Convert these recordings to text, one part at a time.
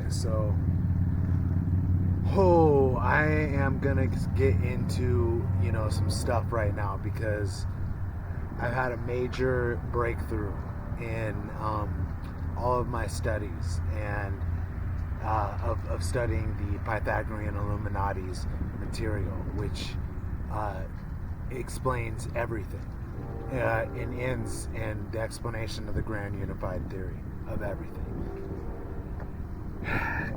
So, I am gonna get into some stuff right now because I've had a major breakthrough in all of my studies and of studying the Pythagorean Illuminati's material, which explains everything and ends in the explanation of the grand unified theory of everything.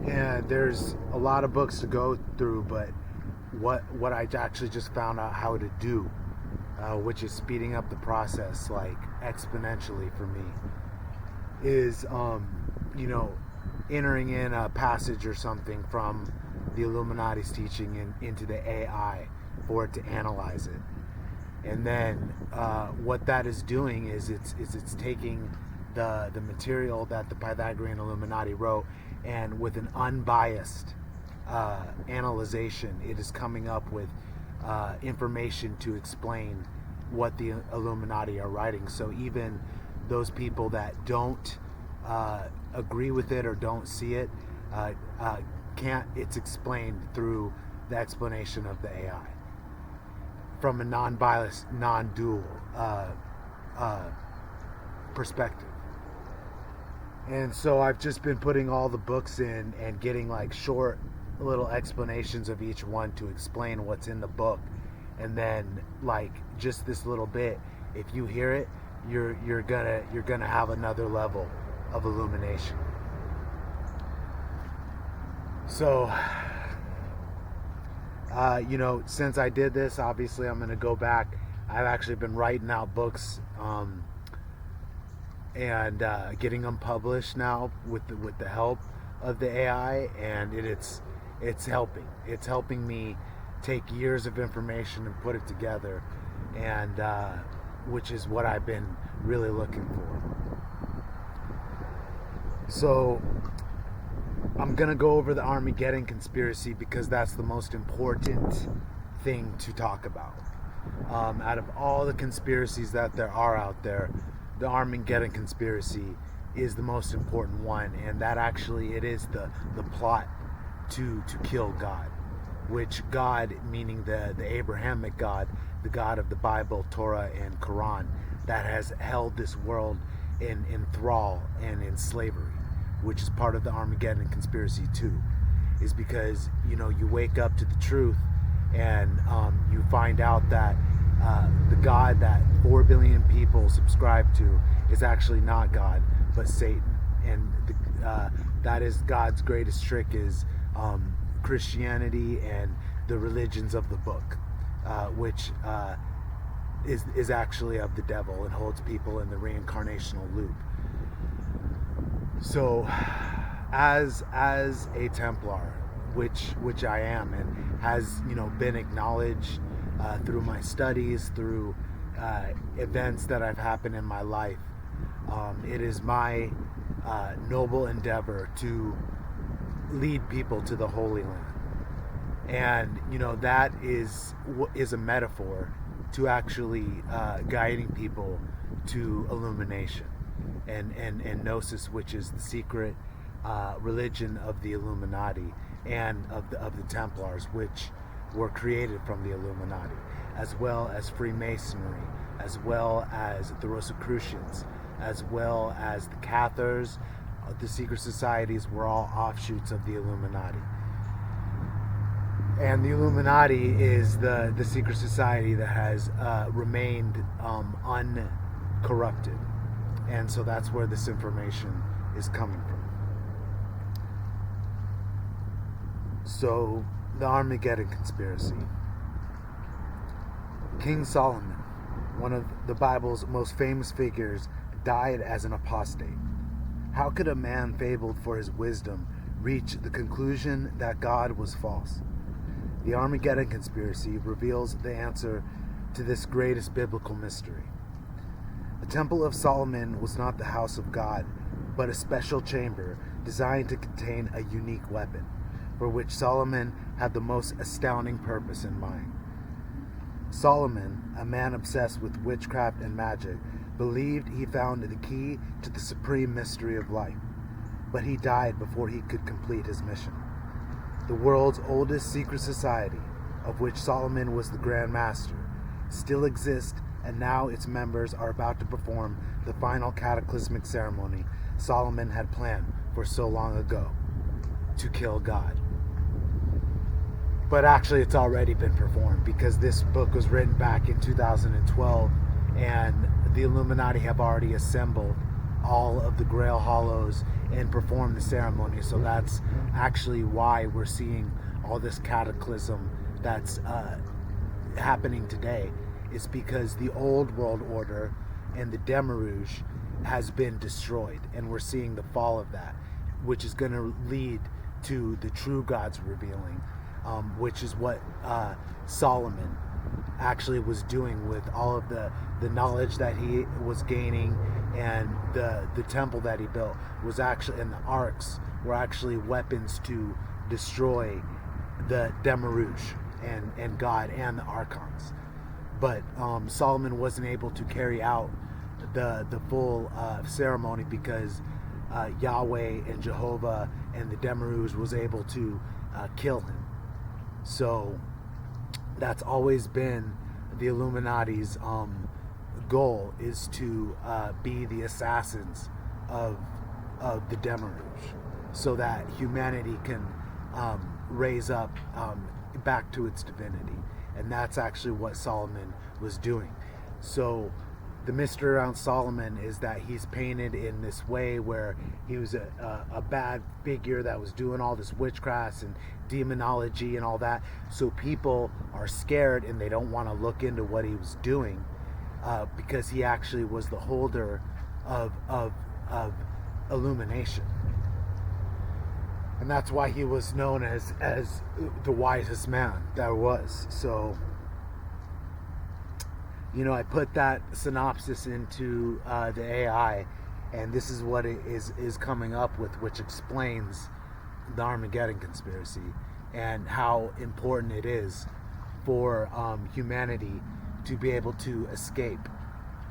And there's a lot of books to go through, but what I actually just found out how to do, which is speeding up the process like exponentially for me, is entering in a passage or something from the Illuminati's teaching into the AI for it to analyze it. And then what that is doing is it's taking the material that the Pythagorean Illuminati wrote, and with an unbiased analyzation, it is coming up with information to explain what the Illuminati are writing. So even those people that don't agree with it or don't see it, it's explained through the explanation of the AI from a non-biased, non-dual perspective. And so I've just been putting all the books in and getting like short little explanations of each one to explain what's in the book. And then like just this little bit, if you hear it, you're gonna have another level of illumination. So since I did this, obviously I'm gonna go back. I've actually been writing out books and getting them published now with the help of the AI, and it's helping. It's helping me take years of information and put it together, and which is what I've been really looking for. So I'm gonna go over the Armageddon conspiracy because that's the most important thing to talk about. Out of all the conspiracies that there are out there, the Armageddon conspiracy is the most important one, and that actually it is the plot to kill God, which God, meaning the Abrahamic God, the God of the Bible, Torah, and Quran, that has held this world in thrall and in slavery, which is part of the Armageddon conspiracy too, is because you wake up to the truth and you find out that the God that 4 billion people subscribe to is actually not God, but Satan. And that is God's greatest trick, is Christianity and the religions of the book, which is actually of the devil and holds people in the reincarnational loop. So as a Templar, which I am, and has been acknowledged through my studies, through events that have happened in my life, it is my noble endeavor to lead people to the Holy Land. And that is a metaphor to actually guiding people to illumination and Gnosis, which is the secret religion of the Illuminati and of the Templars, which were created from the Illuminati, as well as Freemasonry, as well as the Rosicrucians, as well as the Cathars. The secret societies were all offshoots of the Illuminati. And the Illuminati is the secret society that has remained uncorrupted. And so that's where this information is coming from. So, the Armageddon conspiracy. King Solomon, one of the Bible's most famous figures, died as an apostate. How could a man fabled for his wisdom reach the conclusion that God was false? The Armageddon conspiracy reveals the answer to this greatest biblical mystery. The Temple of Solomon was not the house of God, but a special chamber designed to contain a unique weapon, for which Solomon had the most astounding purpose in mind. Solomon, a man obsessed with witchcraft and magic, believed he found the key to the supreme mystery of life. but he died before he could complete his mission. The world's oldest secret society, of which Solomon was the Grand Master, still exists, and now its members are about to perform the final cataclysmic ceremony Solomon had planned for so long ago, to kill God. But actually it's already been performed, because this book was written back in 2012, and the Illuminati have already assembled all of the Grail Hollows and performed the ceremony. So that's actually why we're seeing all this cataclysm that's happening today. It's because the old world order and the Demiourgos has been destroyed, and we're seeing the fall of that, which is going to lead to the true God's revealing, which is what Solomon actually was doing with all of the knowledge that he was gaining, and the temple that he built was actually, and the arcs were actually weapons to destroy the Demiourgos and God and the archons. But Solomon wasn't able to carry out the full ceremony because Yahweh and Jehovah and the Demiourgos was able to kill him. So that's always been the Illuminati's goal, is to be the assassins of the Demiourgos, so that humanity can raise up back to its divinity. And that's actually what Solomon was doing. So the mystery around Solomon is that he's painted in this way where he was a bad figure that was doing all this witchcraft and demonology and all that. So people are scared and they don't want to look into what he was doing, because he actually was the holder of illumination. And that's why he was known as the wisest man there was. So, I put that synopsis into the AI, and this is what it is coming up with, which explains the Armageddon conspiracy and how important it is for humanity to be able to escape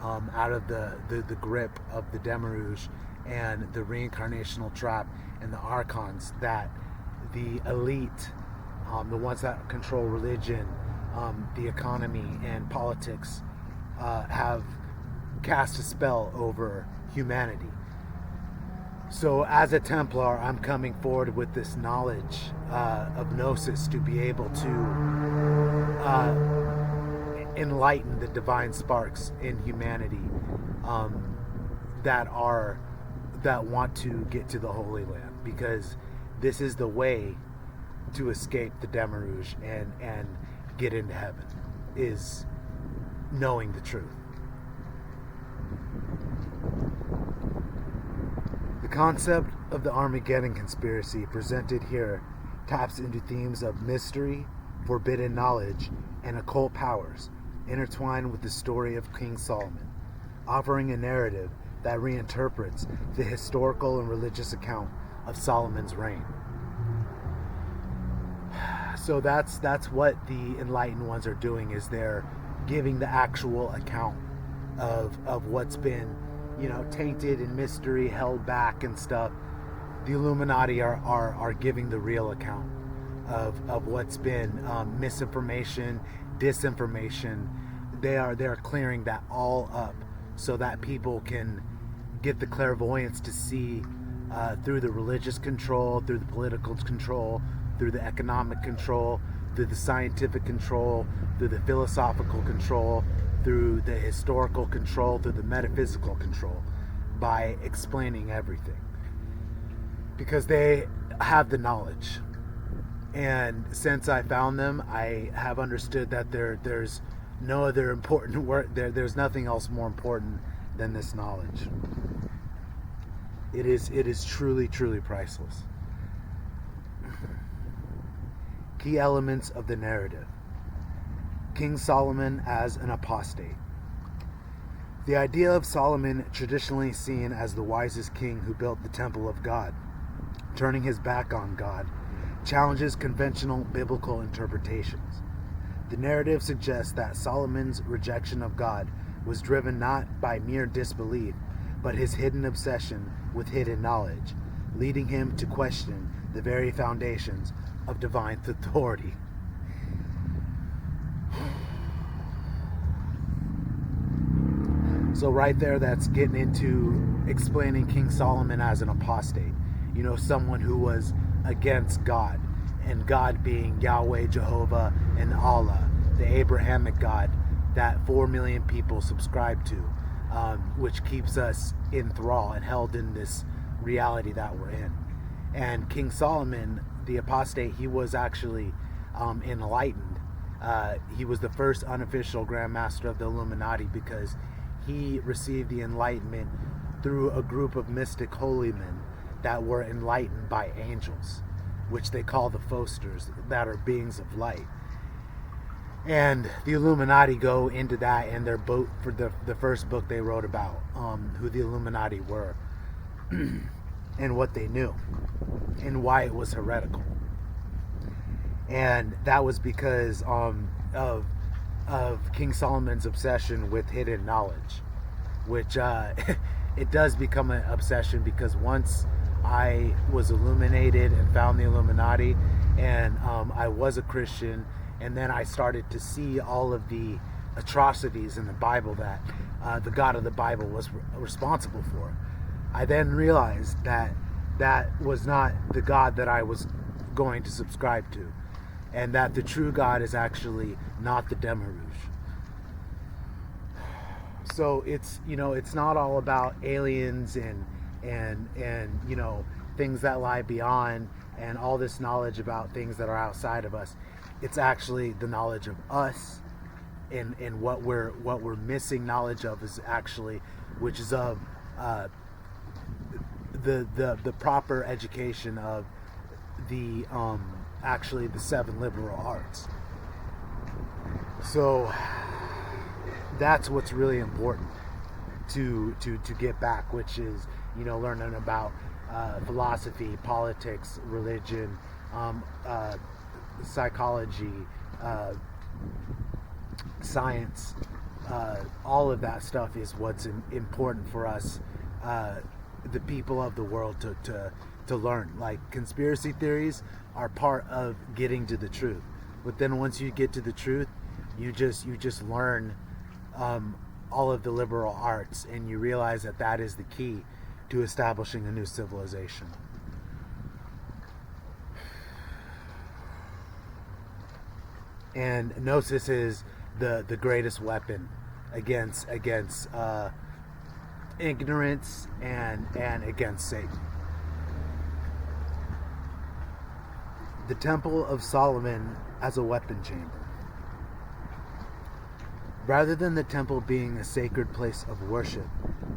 out of the grip of the Demiourgos and the reincarnational trap and the archons that the elite, the ones that control religion, the economy and politics, have cast a spell over humanity. So as a Templar, I'm coming forward with this knowledge of Gnosis to be able to enlighten the divine sparks in humanity that want to get to the Holy Land, because this is the way to escape the Demiourgos and get into heaven, is knowing the truth. The concept of the Armageddon conspiracy presented here taps into themes of mystery, forbidden knowledge, and occult powers intertwined with the story of King Solomon, offering a narrative that reinterprets the historical and religious account of Solomon's reign. So that's what the enlightened ones are doing, is they're giving the actual account of what's been, tainted in mystery, held back and stuff. The Illuminati are giving the real account of what's been misinformation, disinformation. They're clearing that all up so that people can get the clairvoyance to see through the religious control, through the political control, through the economic control, through the scientific control, through the philosophical control, through the historical control, through the metaphysical control, by explaining everything. Because they have the knowledge. And since I found them, I have understood that there's no other important work. There's nothing else more important than this knowledge. It is truly, truly priceless. Key elements of the narrative. King Solomon as an apostate. The idea of Solomon, traditionally seen as the wisest king who built the temple of God, turning his back on God, challenges conventional biblical interpretations. The narrative suggests that Solomon's rejection of God was driven not by mere disbelief, but his hidden obsession with hidden knowledge, leading him to question the very foundations of divine authority. So right there, that's getting into explaining King Solomon as an apostate. Someone who was against God, and God being Yahweh, Jehovah, and Allah, the Abrahamic God that 4 million people subscribe to, which keeps us in thrall and held in this reality that we're in. And King Solomon, the apostate, he was actually enlightened. He was the first unofficial Grand Master of the Illuminati because he received the enlightenment through a group of mystic holy men that were enlightened by angels, which they call the Fosters, that are beings of light. And the Illuminati go into that in their book for the first book they wrote about who the Illuminati were and what they knew and why it was heretical. And that was because of King Solomon's obsession with hidden knowledge, which it does become an obsession, because once I was illuminated and found the Illuminati, and I was a Christian, and then I started to see all of the atrocities in the Bible that the God of the Bible was responsible for. I then realized that that was not the God that I was going to subscribe to, and that the true God is actually not the Demiourgos. So it's not all about aliens and things that lie beyond and all this knowledge about things that are outside of us. It's actually the knowledge of us, and what we're missing knowledge of is actually, which is of the proper education of the actually the 7 liberal arts. So that's what's really important to get back, which is learning about philosophy, politics, religion, psychology, science. All of that stuff is what's important for us, the people of the world, to learn. Like, conspiracy theories are part of getting to the truth, but then once you get to the truth, you just learn all of the liberal arts, and you realize that is the key to establishing a new civilization. And Gnosis is the greatest weapon against ignorance and against Satan. The Temple of Solomon as a weapon chamber. Rather than the temple being a sacred place of worship,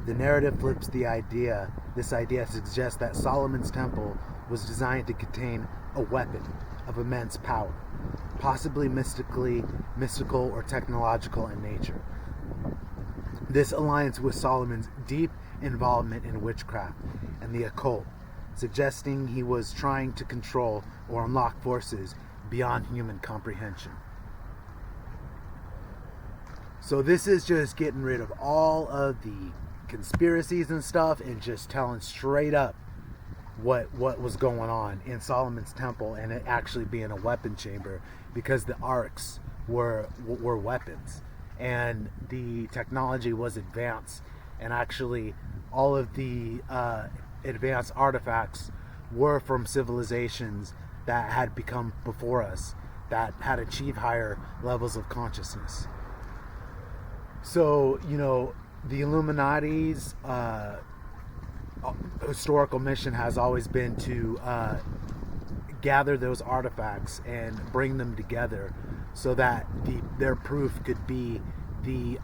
the narrative flips this idea suggests that Solomon's temple was designed to contain a weapon of immense power, possibly mystical or technological in nature. This aligns with Solomon's deep involvement in witchcraft and the occult, suggesting he was trying to control or unlock forces beyond human comprehension. So this is just getting rid of all of the conspiracies and stuff, and just telling straight up what was going on in Solomon's temple, and it actually being a weapon chamber, because the arcs were weapons, and the technology was advanced, and actually all of the advanced artifacts were from civilizations that had become before us, that had achieved higher levels of consciousness. So, the Illuminati's historical mission has always been to gather those artifacts and bring them together, so that their proof could be the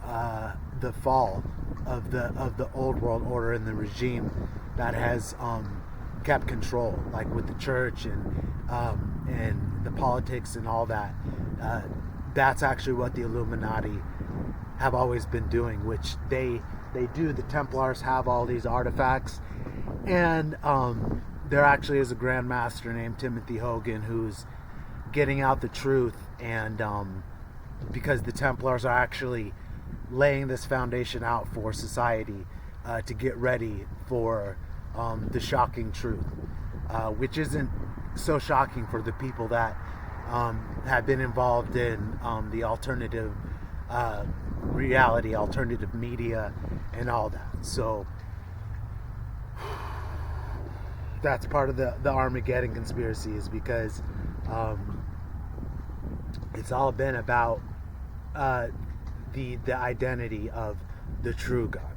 fall of the old world order and the regime that has kept control, like with the church and the politics and all that. That's actually what the Illuminati have always been doing, which they do. The Templars have all these artifacts, and there actually is a Grand Master named Timothy Hogan who's getting out the truth, and because the Templars are actually laying this foundation out for society to get ready for the shocking truth. which isn't so shocking for the people that have been involved in the alternative reality, alternative media, and all that. So that's part of the Armageddon conspiracy, is because it's all been about the identity of the true God,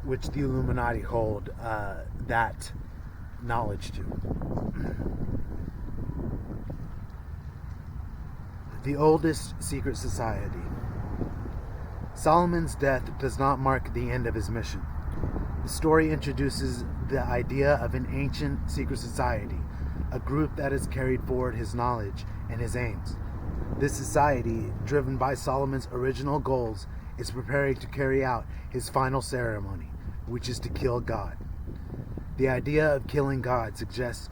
which the Illuminati hold that knowledge to. The oldest secret society. Solomon's death does not mark the end of his mission. The story introduces the idea of an ancient secret society, a group that has carried forward his knowledge and his aims. This society, driven by Solomon's original goals, is preparing to carry out his final ceremony, which is to kill God. The idea of killing God suggests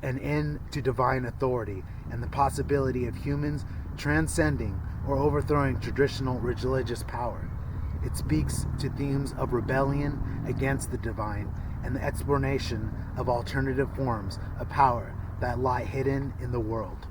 an end to divine authority and the possibility of humans transcending or overthrowing traditional religious power. It speaks to themes of rebellion against the divine and the exploration of alternative forms of power that lie hidden in the world.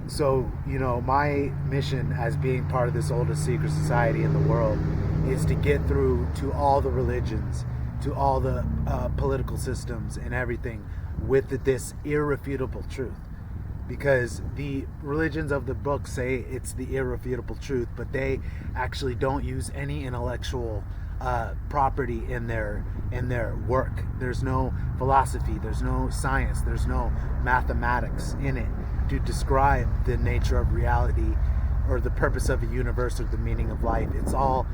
So, my mission as being part of this oldest secret society in the world is to get through to all the religions, to all the political systems and everything with this irrefutable truth. Because the religions of the book say it's the irrefutable truth, but they actually don't use any intellectual property in their work. There's no philosophy, there's no science, there's no mathematics in it to describe the nature of reality or the purpose of a universe or the meaning of life. It's all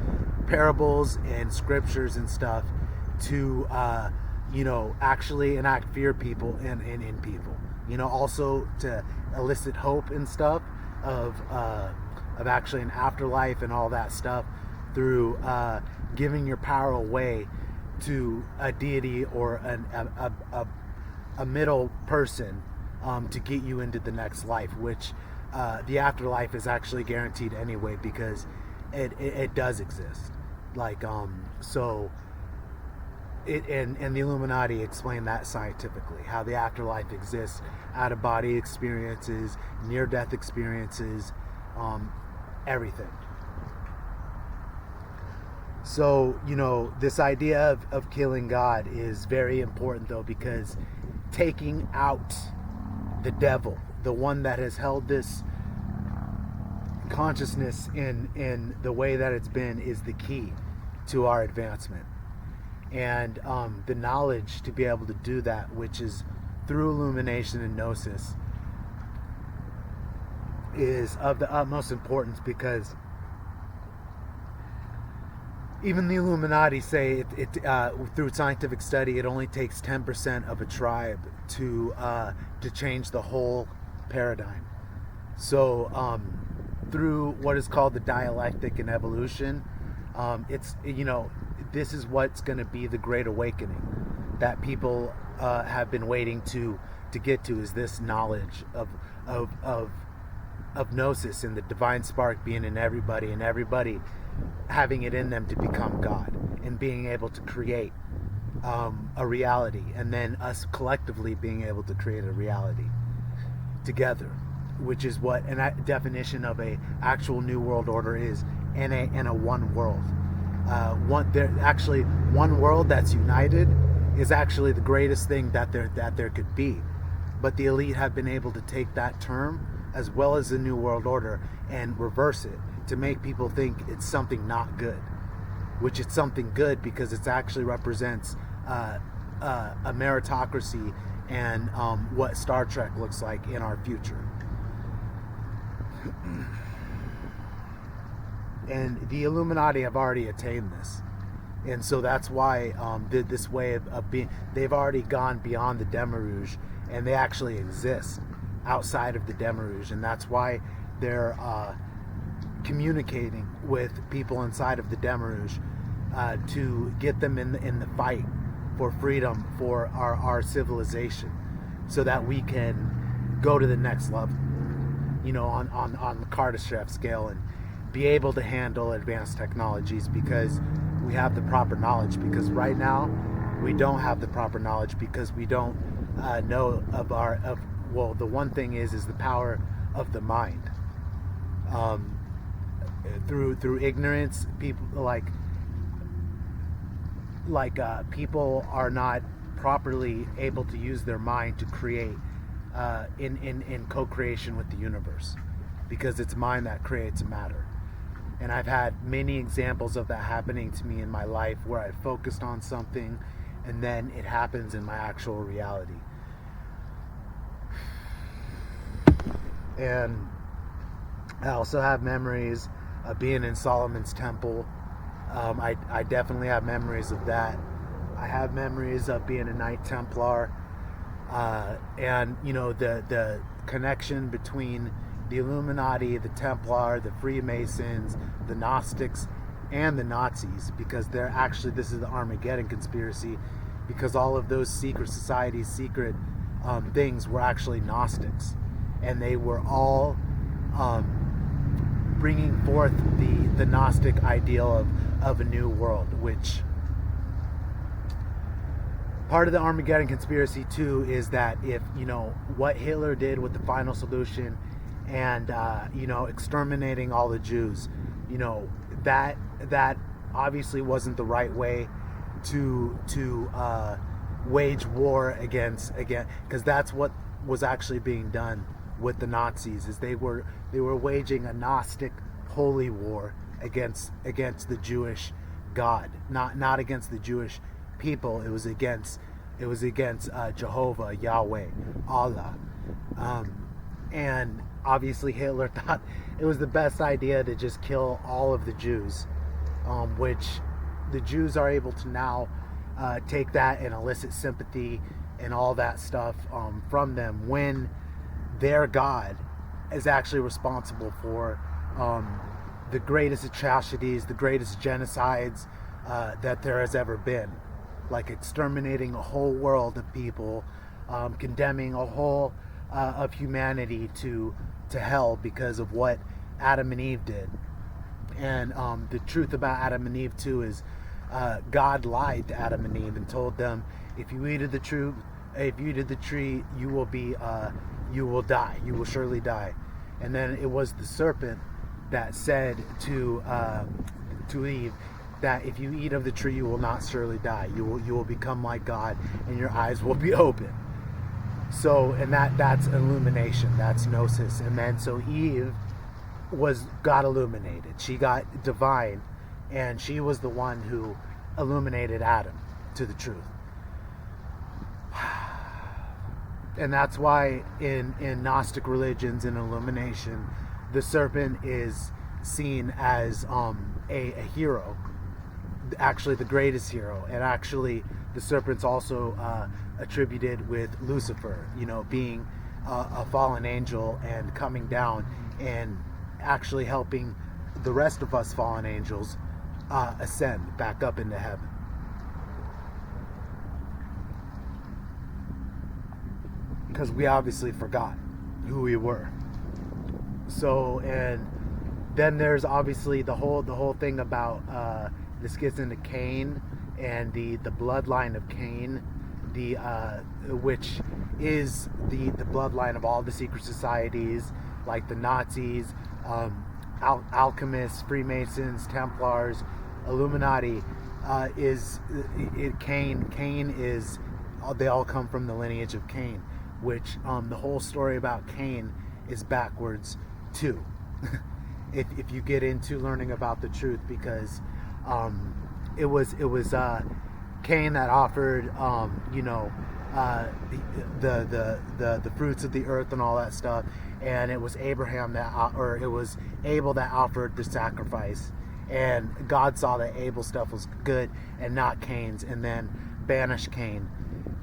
parables and scriptures and stuff to actually enact fear people and in people. Also to elicit hope and stuff of actually an afterlife and all that stuff through giving your power away to a deity or a middle person to get you into the next life, which the afterlife is actually guaranteed anyway, because it does exist. And the Illuminati explain that scientifically, how the afterlife exists, out-of-body experiences, near-death experiences, everything. So, this idea of killing God is very important, though, because taking out the devil, the one that has held this consciousness in the way that it's been, is the key to our advancement. And the knowledge to be able to do that, which is through illumination and Gnosis, is of the utmost importance, because even the Illuminati say it through scientific study, it only takes 10% of a tribe to change the whole paradigm. So through what is called the dialectic and evolution, it's this is what's going to be the Great Awakening that people have been waiting to get to, is this knowledge of Gnosis and the divine spark being in everybody, and everybody having it in them to become God and being able to create a reality, and then us collectively being able to create a reality together, which is what a definition of a actual new world order is, in a one world. One world that's united is actually the greatest thing that there could be. But the elite have been able to take that term, as well as the New World Order, and reverse it to make people think it's something not good, which it's something good because it actually represents a meritocracy and what Star Trek looks like in our future. And the Illuminati have already attained this. And so that's why this way of being, they've already gone beyond the Demiourgos, and they actually exist outside of the Demiourgos. And that's why they're communicating with people inside of the Demiourgos to get them in the fight for freedom for our civilization, so that we can go to the next level, on the Kardashev scale, be able to handle advanced technologies because we have the proper knowledge. Because right now we don't have the proper knowledge because we don't know well, the one thing is the power of the mind. Through ignorance, people people are not properly able to use their mind to create in co-creation with the universe, because it's mind that creates matter. And I've had many examples of that happening to me in my life, where I focused on something and then it happens in my actual reality. And I also have memories of being in Solomon's temple. I definitely have memories of that. I have memories of being a Knight Templar, and the connection between the Illuminati, the Templar, the Freemasons, the Gnostics, and the Nazis, because this is the Armageddon conspiracy, because all of those secret societies, secret things were actually Gnostics, and they were all bringing forth the Gnostic ideal of a new world, which part of the Armageddon conspiracy too is that if what Hitler did with the final solution and exterminating all the Jews, that obviously wasn't the right way to wage war against, because that's what was actually being done with the Nazis. Is they were waging a Gnostic holy war against the Jewish God, not against the Jewish people. It was against Jehovah, Yahweh, Allah, and obviously Hitler thought it was the best idea to just kill all of the Jews, which the Jews are able to now take that and elicit sympathy and all that stuff from them, when their God is actually responsible for the greatest atrocities, the greatest genocides that there has ever been, like exterminating a whole world of people, condemning a whole of humanity to hell because of what Adam and Eve did. And the truth about Adam and Eve too is God lied to Adam and Eve and told them, if you eat of the tree, you will die. You will surely die. And then it was the serpent that said to Eve that if you eat of the tree, you will not surely die. You will become like God, and your eyes will be open. So, and that's illumination. That's Gnosis. And then so Eve got illuminated. She got divine, and she was the one who illuminated Adam to the truth. And that's why in Gnostic religions, in illumination, the serpent is seen as a hero, actually the greatest hero. And actually the serpent's also attributed with Lucifer, being a fallen angel and coming down and actually helping the rest of us fallen angels ascend back up into heaven. Because we obviously forgot who we were. So, and then there's obviously the whole thing about this gets into Cain and the bloodline of Cain, which is the bloodline of all the secret societies, like the Nazis, alchemists, Freemasons, Templars, Illuminati. Cain is, they all come from the lineage of Cain, which the whole story about Cain is backwards too. if you get into learning about the truth, because it was Cain that offered the fruits of the earth and all that stuff, and it was Abraham it was Abel that offered the sacrifice, and God saw that Abel's stuff was good and not Cain's, and then banished Cain.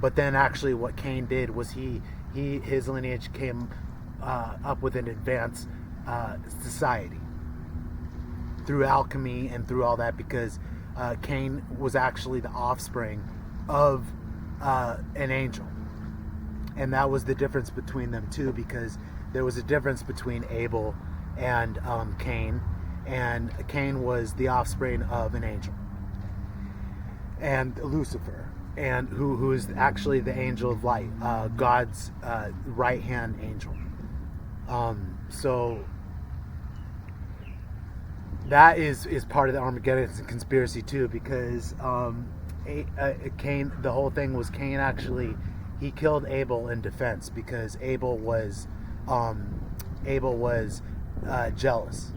But then actually what Cain did was his lineage came up with an advanced society through alchemy and through all that, because Cain was actually the offspring of an angel. And that was the difference between them too, because there was a difference between Abel and Cain, and Cain was the offspring of an angel, and Lucifer, and who is actually the angel of light, God's right hand angel. So that is part of the Armageddon conspiracy too, because Cain, the whole thing was Cain actually, he killed Abel in defense because Abel was jealous.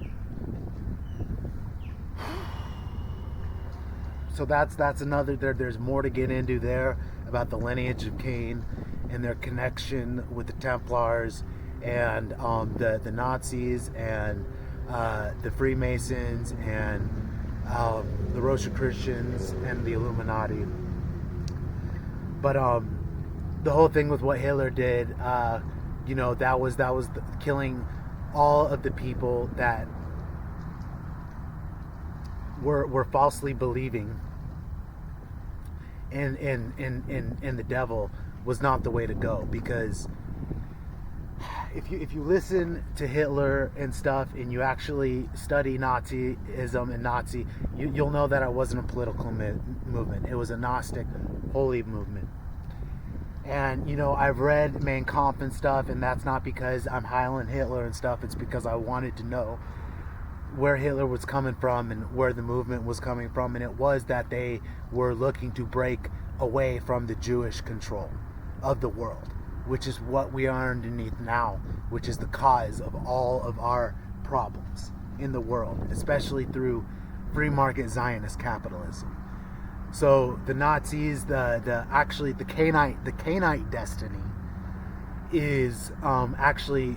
So that's another. There's more to get into there about the lineage of Cain and their connection with the Templars and the Nazis and the Freemasons and the Rosicrucians and the Illuminati. But the whole thing with what Hitler did, that was killing all of the people that were falsely believing in the devil was not the way to go. Because if you listen to Hitler and stuff, and you actually study Nazism and Nazi, you'll know that it wasn't a political movement. It was a Gnostic, holy movement. And I've read Mein Kampf and stuff, and that's not because I'm highlighting Hitler and stuff. It's because I wanted to know where Hitler was coming from and where the movement was coming from, and it was that they were looking to break away from the Jewish control of the world, which is what we are underneath now, which is the cause of all of our problems in the world, especially through free market Zionist capitalism. So the Nazis, the Cainite destiny is actually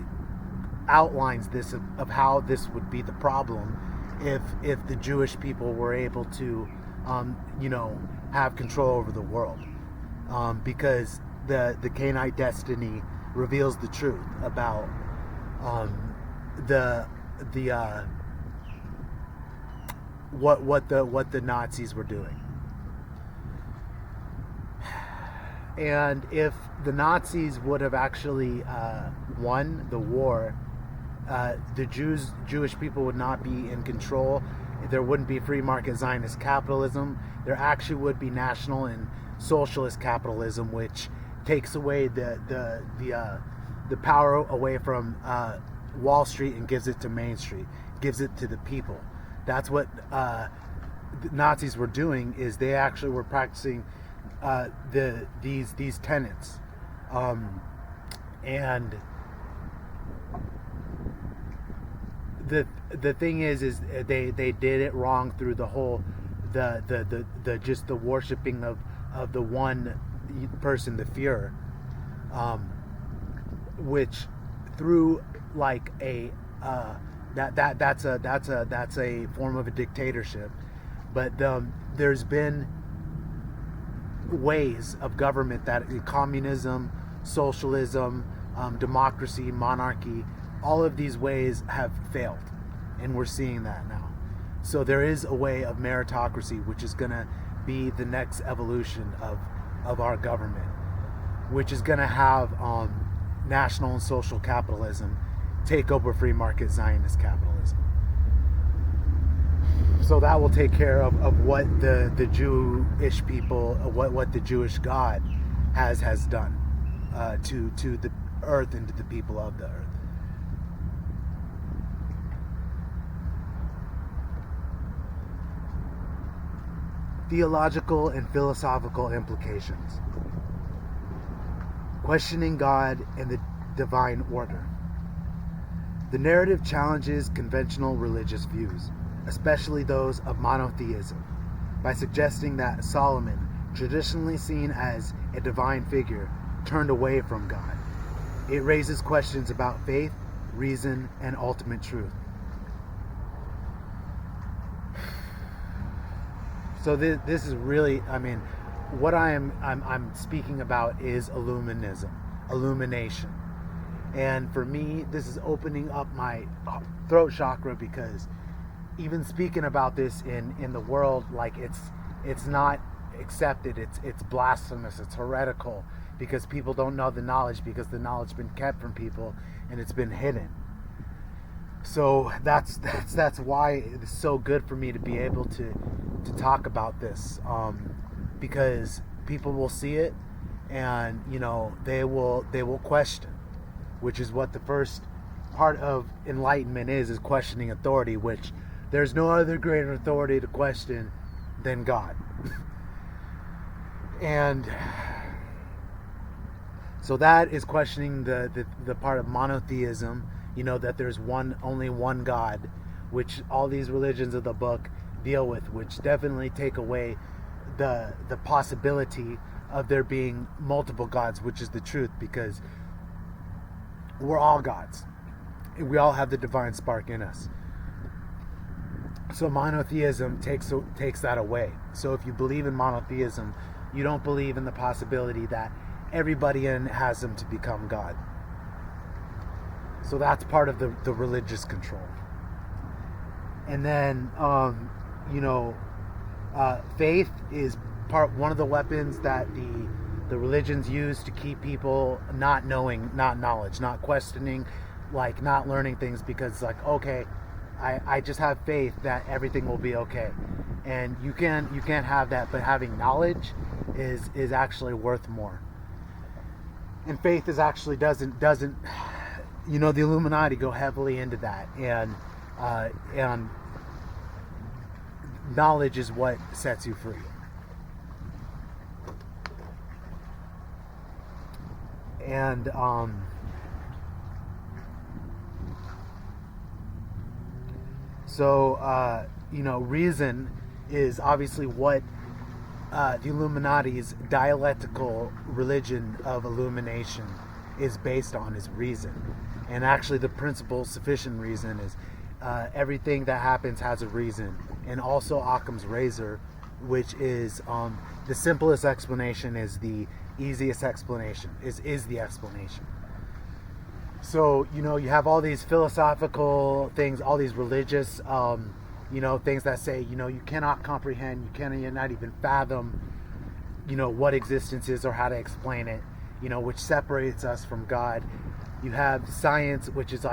outlines this of how this would be the problem if the Jewish people were able to have control over the world, because the Cainite destiny reveals the truth about what the Nazis were doing. And if the Nazis would have actually won the war, the Jewish people would not be in control. There wouldn't be free market Zionist capitalism. There actually would be national and socialist capitalism, which takes away the power away from Wall Street and gives it to Main Street, gives it to the people. That's what the Nazis were doing. Is they actually were practicing these tenets, and the thing is they did it wrong through the whole the just the worshiping of the one person, the Führer, which through like a that's a form of a dictatorship. But there's been ways of government that communism, socialism, democracy, monarchy, all of these ways have failed, and we're seeing that now. So there is a way of meritocracy, which is going to be the next evolution of our government, which is going to have national and social capitalism take over free market Zionist capitalism. So that will take care of what the Jewish people, what the Jewish God has done to the earth and to the people of the earth. Theological and philosophical implications. Questioning God and the divine order. The narrative challenges conventional religious views, especially those of monotheism, by suggesting that Solomon, traditionally seen as a divine figure, turned away from God. It raises questions about faith, reason, and ultimate truth. So this is really, what I'm speaking about is illumination. And for me, this is opening up my throat chakra, because even speaking about this in the world, like it's not accepted, it's blasphemous, it's heretical, because people don't know the knowledge, because the knowledge has been kept from people and it's been hidden. So that's why it's so good for me to be able to talk about this, because people will see it, and they will question, which is what the first part of enlightenment is questioning authority, which there's no other greater authority to question than God. And so that is questioning the part of monotheism, that there's only one God, which all these religions of the book deal with, which definitely take away the possibility of there being multiple gods, which is the truth, because we're all gods. We all have the divine spark in us. So monotheism takes that away. So if you believe in monotheism, you don't believe in the possibility that everybody has them to become God. So that's part of the religious control. And then, faith is one of the weapons that the religions use to keep people not knowing, not knowledge, not questioning, like not learning things, because it's like, okay, I just have faith that everything will be okay. And you can't have that, but having knowledge is actually worth more. And faith is actually doesn't the Illuminati go heavily into that, and knowledge is what sets you free. And reason is obviously what the Illuminati's dialectical religion of illumination is based on, is reason. And actually the principle sufficient reason is everything that happens has a reason. And also Occam's razor, which is the simplest explanation is the easiest explanation, is the explanation. So, you have all these philosophical things, all these religious things that say, you cannot comprehend, you're not even fathom, what existence is or how to explain it, which separates us from God. You have science, which is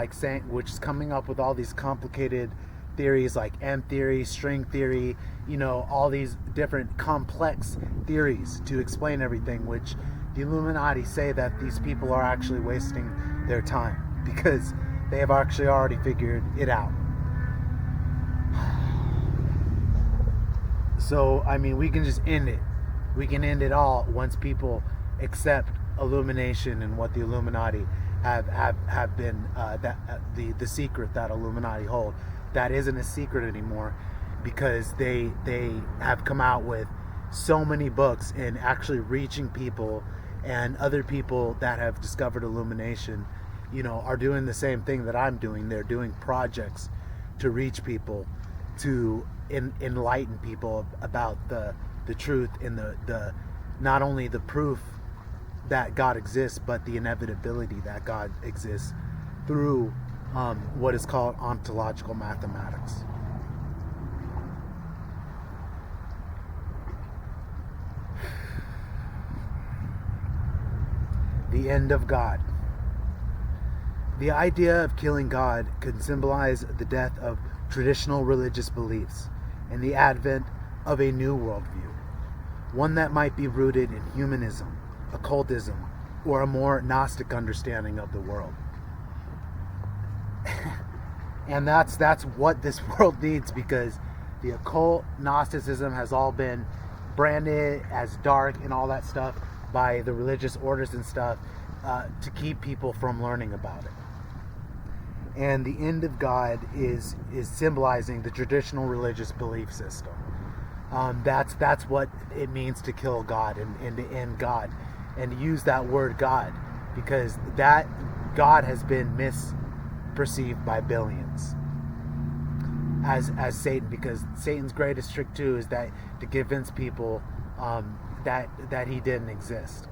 coming up with all these complicated theories like M theory, string theory, all these different complex theories to explain everything, which the Illuminati say that these people are actually wasting their time because they have actually already figured it out. So, we can just end it. We can end it all once people accept illumination and what the Illuminati have been, the secret that Illuminati hold. That isn't a secret anymore, because they have come out with so many books and actually reaching people, and other people that have discovered illumination, are doing the same thing that I'm doing. They're doing projects to reach people, to enlighten people about the truth and the not only the proof that God exists, but the inevitability that God exists through what is called ontological mathematics. The end of God. The idea of killing God could symbolize the death of traditional religious beliefs and the advent of a new worldview, one that might be rooted in humanism, occultism, or a more Gnostic understanding of the world. And that's what this world needs, because the occult Gnosticism has all been branded as dark and all that stuff by the religious orders and stuff, to keep people from learning about it. And the end of God is symbolizing the traditional religious belief system. That's what it means to kill God and to end God, and to use that word God, because that God has been misperceived by billions as Satan, because Satan's greatest trick too is that to convince people that he didn't exist.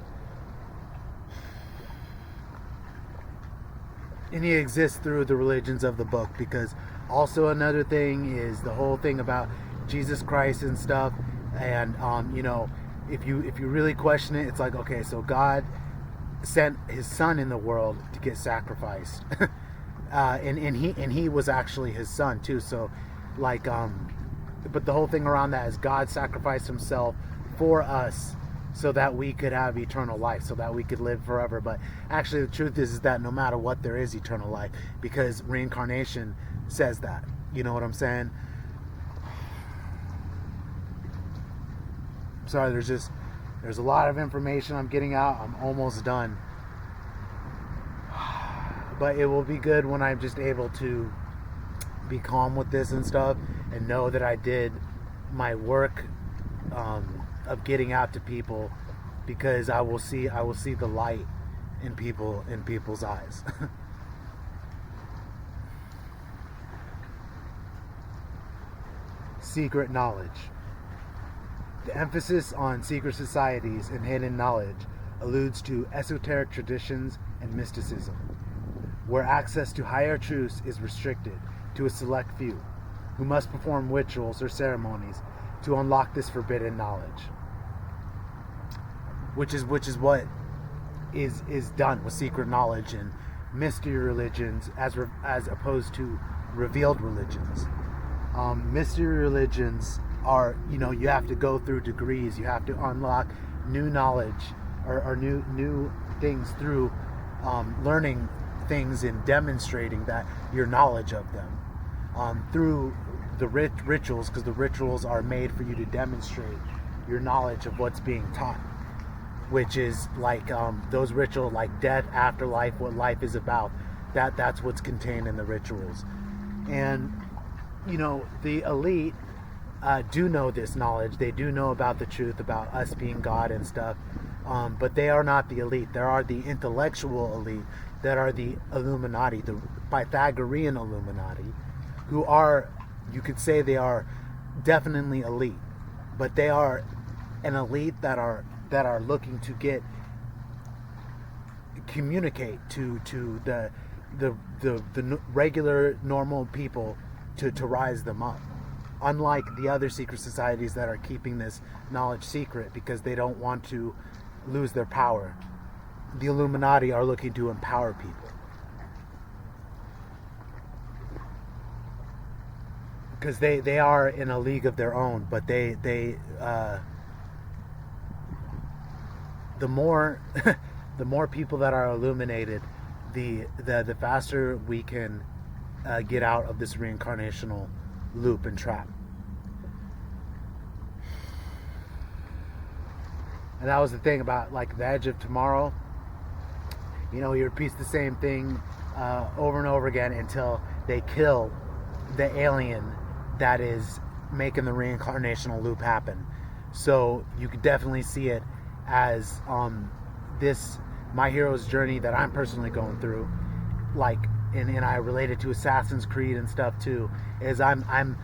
And he exists through the religions of the book, because also another thing is the whole thing about Jesus Christ and stuff. And if you really question it, it's like, okay, so God sent his son in the world to get sacrificed and he was actually his son too. So, like, but the whole thing around that is God sacrificed himself for us so that we could have eternal life, so that we could live forever. But actually, the truth is that no matter what, there is eternal life, because reincarnation says that. You know what I'm saying? Sorry, there's a lot of information I'm getting out. I'm almost done. But it will be good when I'm just able to be calm with this and stuff, and know that I did my work of getting out to people, because I will see the light in people's eyes. Secret knowledge. The emphasis on secret societies and hidden knowledge alludes to esoteric traditions and mysticism, where access to higher truths is restricted to a select few, who must perform rituals or ceremonies to unlock this forbidden knowledge. Which is what is done with secret knowledge and mystery religions, as opposed to revealed religions. Mystery religions are, you have to go through degrees, you have to unlock new knowledge or new things through learning things and demonstrating that your knowledge of them through the rituals, because the rituals are made for you to demonstrate your knowledge of what's being taught, which is like those rituals, like death, afterlife, what life is about. That's what's contained in the rituals. And the elite do know this knowledge. They do know about the truth about us being God and stuff, but they are not the elite. There are the intellectual elite that are the Illuminati, the Pythagorean Illuminati, who are, you could say they are definitely elite, but they are an elite that are looking to communicate to the regular normal people to rise them up, unlike the other secret societies that are keeping this knowledge secret because they don't want to lose their power. The Illuminati are looking to empower people, because they are in a league of their own, but they the more the more people that are illuminated, the faster we can get out of this reincarnational loop and trap. And that was the thing about, like, the Edge of Tomorrow. He repeats the same thing over and over again until they kill the alien that is making the reincarnational loop happen. So you could definitely see it as this my hero's journey that I'm personally going through, like, and I relate it to Assassin's Creed and stuff too, is I'm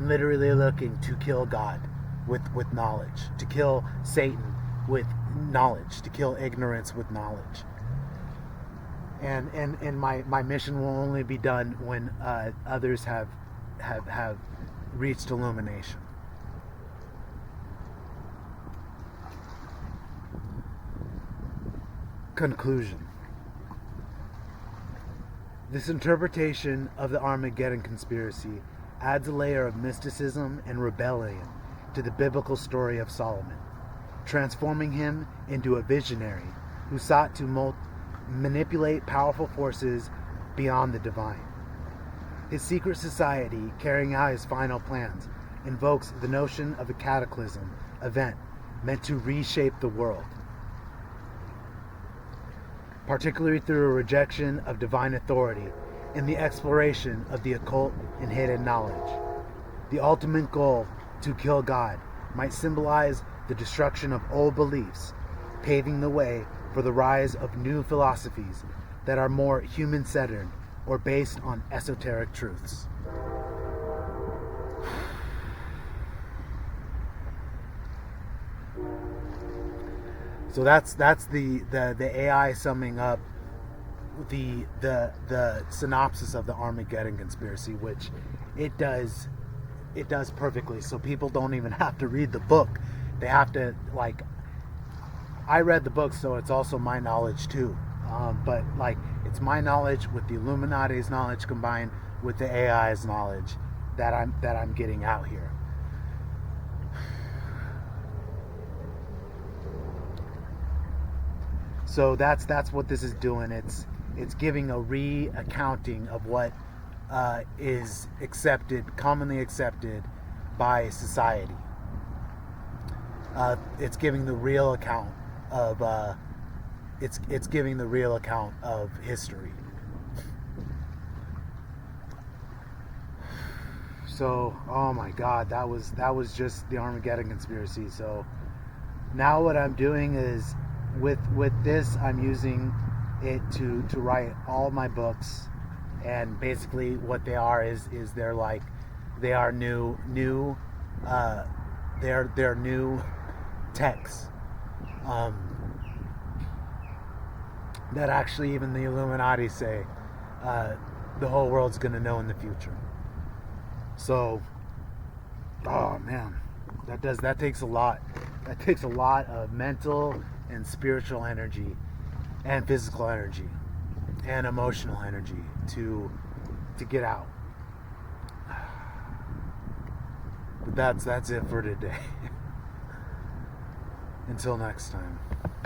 literally looking to kill God with knowledge, to kill Satan with knowledge, to kill ignorance with knowledge. And my mission will only be done when others have reached illumination. Conclusion. This interpretation of the Armageddon conspiracy adds a layer of mysticism and rebellion to the biblical story of Solomon, transforming him into a visionary who sought to manipulate powerful forces beyond the divine. His secret society, carrying out his final plans, invokes the notion of a cataclysm event meant to reshape the world, particularly through a rejection of divine authority and the exploration of the occult and hidden knowledge. The ultimate goal, to kill God, might symbolize the destruction of old beliefs, paving the way for the rise of new philosophies that are more human-centered or based on esoteric truths. So that's the AI summing up the synopsis of the Armageddon conspiracy, which it does perfectly. So people don't even have to read the book. They have to, I read the book, so it's also my knowledge too. But it's my knowledge with the Illuminati's knowledge combined with the AI's knowledge that I'm getting out here. So that's what this is doing. It's giving a re-accounting of what is commonly accepted by society. It's giving the real account of it's giving the real account of history. So, oh my God, that was just the Armageddon conspiracy. So now what I'm doing is with this, I'm using it to write all my books, and basically what they are is they're like, they are new they're new texts that actually even the Illuminati say the whole world's gonna know in the future. So, oh man, that takes a lot. That takes a lot of mental and spiritual energy, and physical energy, and emotional energy to get out. But that's it for today. Until next time.